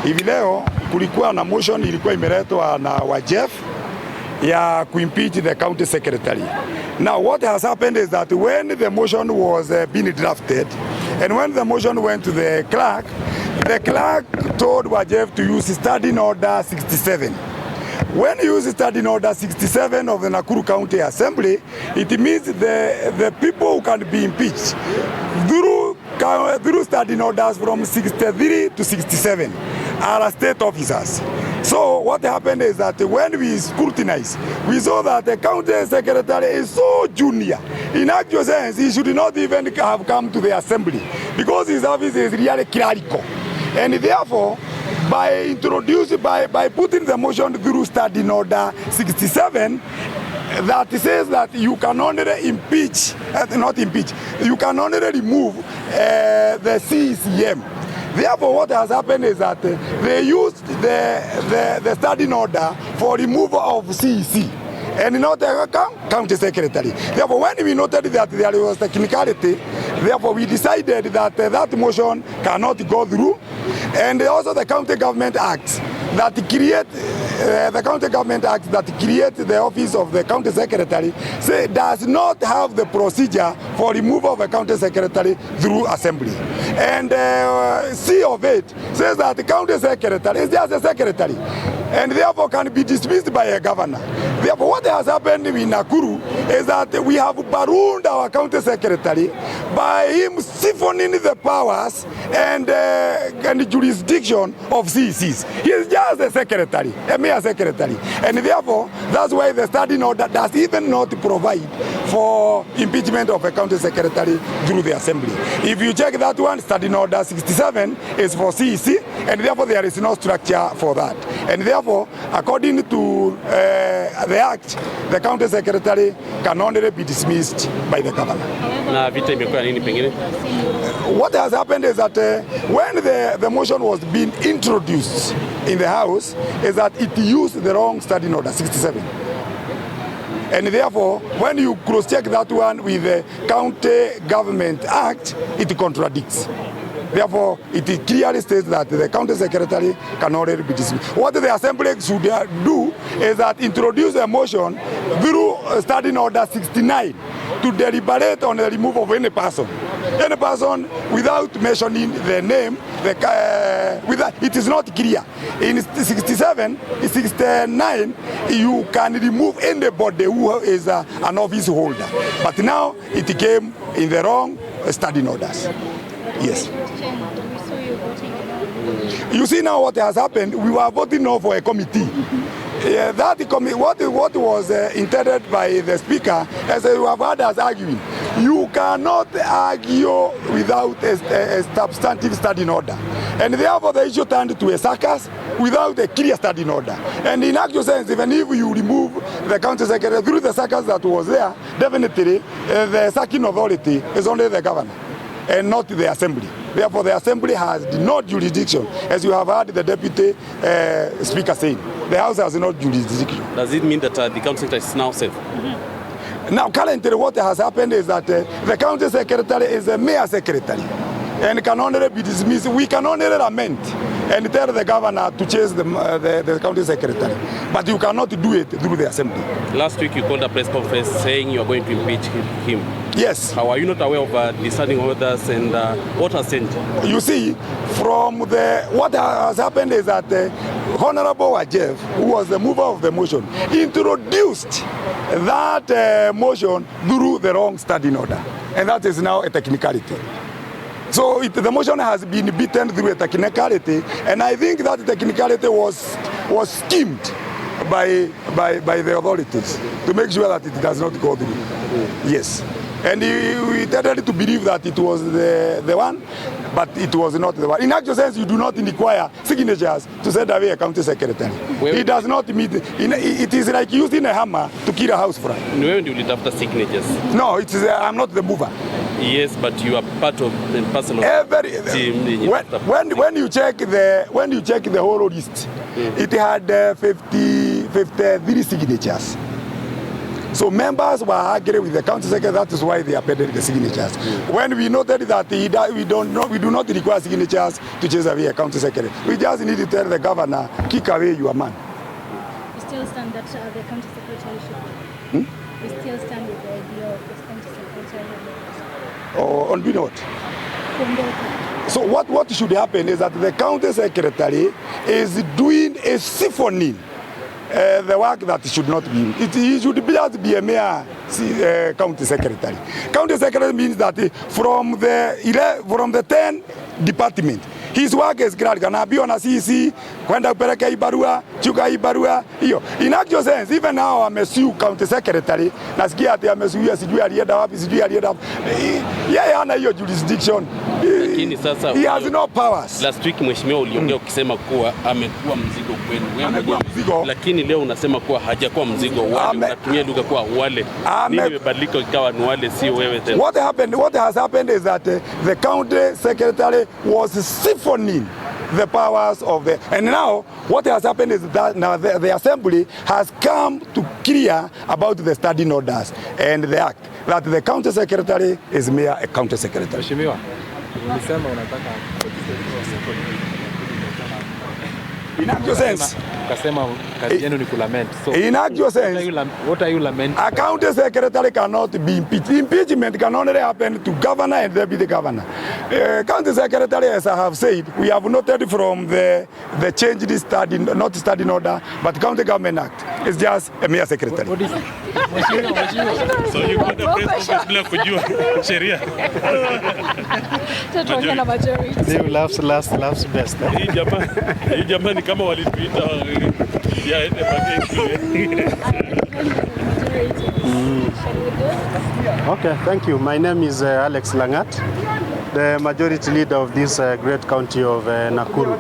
Hivi leo kulikuwa na motion ilikuwa imeletwa na wa Jeff ya kuimpeach the county secretary. Now what has happened is that when the motion was being drafted and when the motion went to the clerk told Wajef to use standing order 67. When you use standing order 67 of the Nakuru County Assembly, it means the people who can be impeached through standing orders from 63 to 67 are state officers. So what happened is that when we scrutinize, we saw that the county secretary is so junior. In actual sense, he should not even have come to the assembly because his office is really clerical. And therefore, by putting the motion through standing order 67, that says that you can only impeach, you can only remove the CECM. Therefore, what has happened is that they used the standing order for removal of CEC and not the county secretary. Therefore, when we noted that there was technicality, therefore we decided that that motion cannot go through. And also the County Government Act that create the office of the county secretary does not have the procedure for removal of a county secretary through assembly. And C of it says that the county secretary is just a secretary and therefore can be dismissed by a governor. Therefore, what has happened in Nakuru is that we have ballooned our county secretary by him siphoning the powers and jurisdiction of CECs. He is just a secretary, a mere secretary. And therefore, that's why the standing order does even not provide for impeachment of a county secretary through the assembly. If you check that one, standing order 67 is for CEC, and therefore there is no structure for that. And therefore, according to the Act, the county secretary can only be dismissed by the governor. What has happened is that when the motion was being introduced in the House, is that it used the wrong standing order 67. And therefore, when you cross-check that one with the County Government Act, it contradicts. Therefore, it clearly states that the county secretary can already be dismissed. What the assembly should do is that introduce a motion through standing order 69 to deliberate on the removal of any person. Any person without mentioning the name, it is not clear. In 67, 69, you can remove anybody who is an office holder. But now it came in the wrong standing orders. Yes. You see now what has happened. We were voting now for a committee. What was intended by the speaker, as you have heard us arguing, you cannot argue without a substantive standing order. And therefore the issue turned to a circus without a clear standing order. And in actual sense, even if you remove the county secretary through the circus that was there, definitely the sacking authority is only the governor and not the assembly. Therefore, the assembly has no jurisdiction, as you have heard the deputy speaker saying. The House has no jurisdiction. Does it mean that the county secretary is now safe? Now, currently, what has happened is that the county secretary is a mere secretary and can only be dismissed. We can only amend and tell the governor to change the county secretary. But you cannot do it through the assembly. Last week you called a press conference saying you are going to impeach him. Yes. How are you not aware of the standing orders and what has changed? You see, what has happened is that Honorable Wajef, who was the mover of the motion, introduced that motion through the wrong standing order. And that is now a technicality. So the motion has been beaten through a technicality, and I think that technicality was schemed by the authorities to make sure that it does not go through. Yes. And we tended to believe that it was the one, but it was not the one. In actual sense, you do not require signatures to send away a county secretary. It does not meet. It is like using a hammer to kill a house fly. When do you need after signatures? No, I'm not the mover. Yes, but you are part of the personal team. When you check the whole list, it had 53 signatures. So members were angry with the county secretary. That is why they appended the signatures. When we noted that we do not require signatures to chase away a county secretary, we just need to tell the governor, kick away your man. We still stand that the county secretary should be. We still stand with the idea of the county secretary. Or on doing what? So what should happen is that the county secretary is doing a siphoning the work that should not be. He should just be a mere county secretary. County secretary means that from the 10 department, his work is great. Anaambiwa na sisi kwenda kupeleka ibarua, chuka ibarua hiyo. In actual sense, even now amesue county secretary, nasikia ati amesue sijui alienda wapi, sijui alienda wapi. Yeye hana hiyo jurisdiction. Lakini sasa he has no powers. Last week mheshimiwa uliongea ukisema kuwa amekuwa mzigo kwenu. Lakini leo unasema kuwa hajakuwa mzigo wale. Unatumia lugha kuwa wale. Nini imebadilika ikawa ni wale sio wewe tena? What has happened is that the county secretary was siphoning the powers of the, and now what has happened is that now the assembly has come to clear about the standing orders and the act that the county secretary is mere a county secretary. Mheshimiwa, ulisema unataka in actual sense, ukasema kazi yenu ni kulament. So in actual sense, what are you lamenting? A county secretary cannot be impeached. Impeachment can only happen to governor and deputy governor. County secretary, as I have said, we have noted from the changed not studying order, but county government act is just a mere secretary. What is it? So you got the press office bila kujua sheria. Tutaongea na majority. They laughs best. Hii jamaa ni kama walituita ya ende pake. Okay, thank you. My name is Alex Langat, the majority leader of this great county of Nakuru.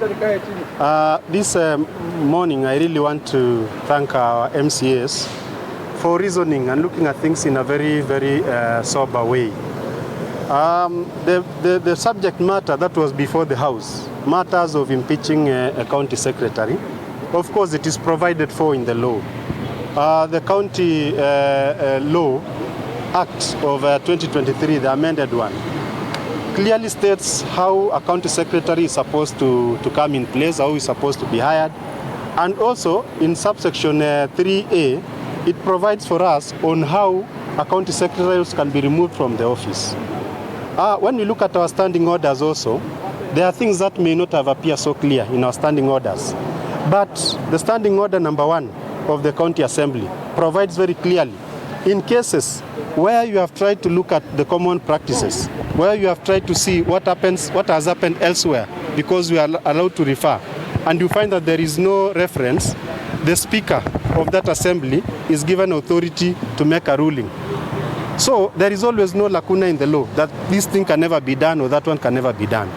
This morning, I really want to thank our MCAs for reasoning and looking at things in a very, very sober way. The subject matter that was before the House, matters of impeaching a county secretary, of course it is provided for in the law. The County Law Act of 2023, the amended one, clearly states how a county secretary is supposed to come in place, how he is supposed to be hired. And also in subsection 3A, it provides for us on how a county secretary can be removed from the office. When we look at our standing orders also, there are things that may not have appeared so clear in our standing orders. But the standing order number 1 of the county assembly provides very clearly in cases where you have tried to look at the common practices, where you have tried to see what has happened elsewhere, because we are allowed to refer, and you find that there is no reference, the speaker of that assembly is given authority to make a ruling. So there is always no lacuna in the law that this thing can never be done or that one can never be done.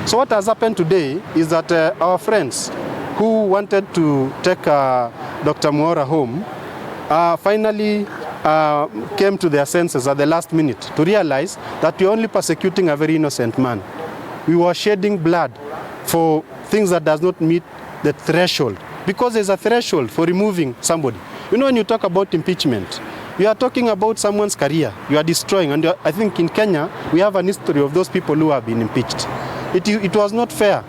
So what has happened today is that our friends who wanted to take Dr. Mwaura home finally came to their senses at the last minute to realize that we are only persecuting a very innocent man. We were shedding blood for things that does not meet the threshold, because there's a threshold for removing somebody. You know, when you talk about impeachment, you are talking about someone's career. You are destroying, and I think in Kenya we have an history of those people who have been impeached. It was not fair.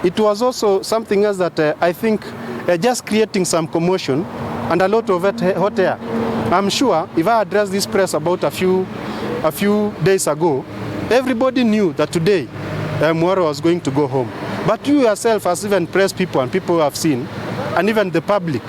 It was also something else that I think just creating some commotion and a lot of hot air. I'm sure if I addressed this press about a few days ago, everybody knew that today Mwaura was going to go home. But you yourself, as even press people and people who have seen, and even the public,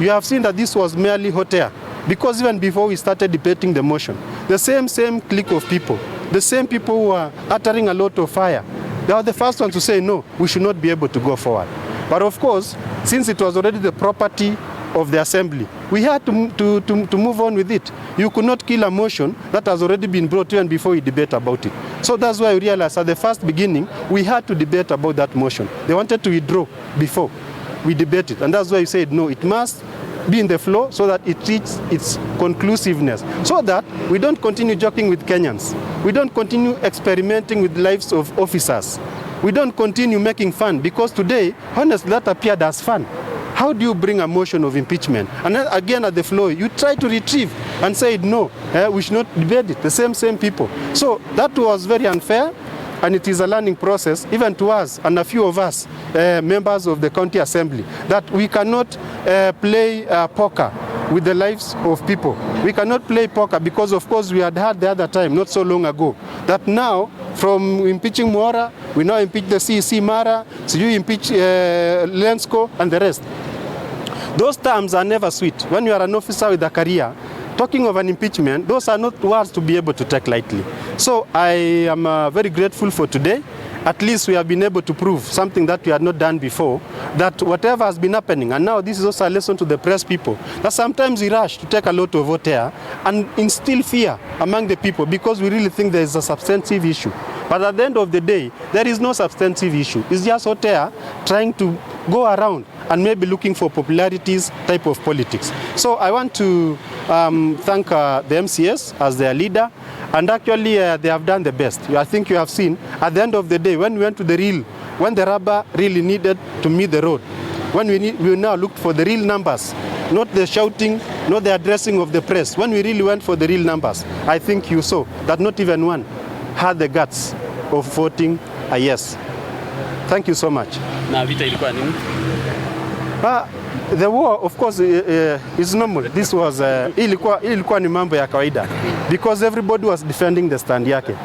you have seen that this was merely hot air. Because even before we started debating the motion, the same clique of people, the same people who are uttering a lot of fire, they are the first ones to say, no, we should not be able to go forward. But of course, since it was already the property of the assembly, we had to move on with it. You could not kill a motion that has already been brought even before we debate about it. So that's why we realized at the first beginning, we had to debate about that motion. They wanted to withdraw before we debated. And that's why we said, no, it must be in the flow so that it reaches its conclusiveness, so that we don't continue joking with Kenyans. We don't continue experimenting with lives of officers. We don't continue making fun, because today, honestly, that appeared as fun. How do you bring a motion of impeachment? And then again at the floor, you try to retrieve and said no, we should not debate it, the same people. So that was very unfair, and it is a learning process even to us and a few of us members of the county assembly, that we cannot play poker with the lives of people. We cannot play poker because of course we had heard the other time not so long ago that now from impeaching Mwaura, we now impeach the CEC Mara, so you impeach Lensko and the rest. Those terms are never sweet. When you are an officer with a career, talking of an impeachment, those are not words to be able to take lightly. So I am very grateful for today. At least we have been able to prove something that we had not done before, that whatever has been happening, and now this is also a lesson to the press people, that sometimes we rush to take a lot of hot air and instill fear among the people because we really think there is a substantive issue. But at the end of the day, there is no substantive issue. It's just hot air trying to go around and maybe looking for popularities type of politics. So I want to thank the MCAs as their leader, and actually they have done the best. I think you have seen at the end of the day when we went to the real, when the rubber really needed to meet the road, when we now looked for the real numbers, not the shouting, not the addressing of the press. When we really went for the real numbers, I think you saw that not even one had the guts of voting a yes. Thank you so much. Na vita ilikuwa nini? The war, of course, is normal. This was ilikuwa ni mambo ya kawaida because everybody was defending the stand yake.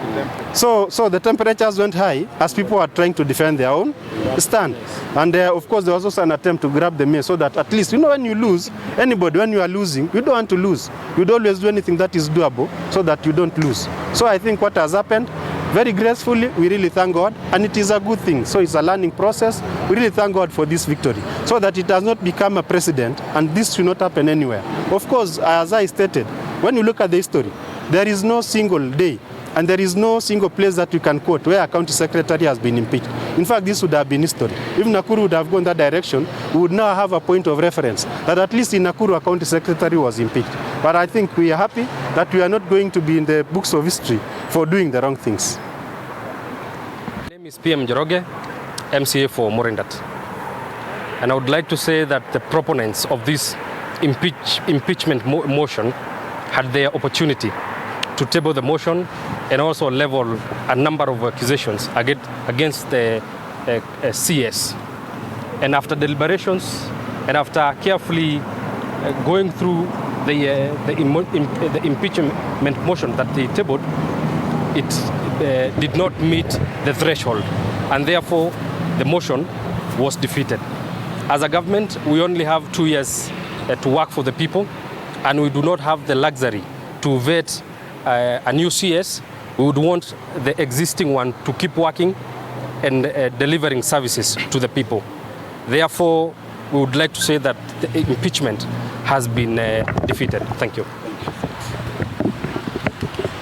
So the temperatures went high as people were trying to defend their own stand. And of course, there was also an attempt to grab the mayor so that at least, you know, when you lose, anybody, when you are losing, you don't want to lose. You'd always do anything that is doable so that you don't lose. So I think what has happened, very gracefully, we really thank God, and it is a good thing. So it's a learning process. We really thank God for this victory, so that it does not become a precedent, and this should not happen anywhere. Of course, as I stated, when you look at the history, there is no single day, and there is no single place that you can quote where a county secretary has been impeached. In fact, this would have been history. If Nakuru would have gone that direction, we would now have a point of reference that at least in Nakuru, a county secretary was impeached. But I think we are happy that we are not going to be in the books of history for doing the wrong things. My name is PM Njoroge, MCA for Morindat. And I would like to say that the proponents of this impeachment motion had their opportunity to table the motion and also level a number of accusations against the CS. And after deliberations and after carefully going through the impeachment motion that they tabled, it did not meet the threshold, and therefore the motion was defeated. As a government, we only have 2 years to work for the people, and we do not have the luxury to vet a new CS. We would want the existing one to keep working and delivering services to the people. Therefore, we would like to say that the impeachment has been defeated. Thank you.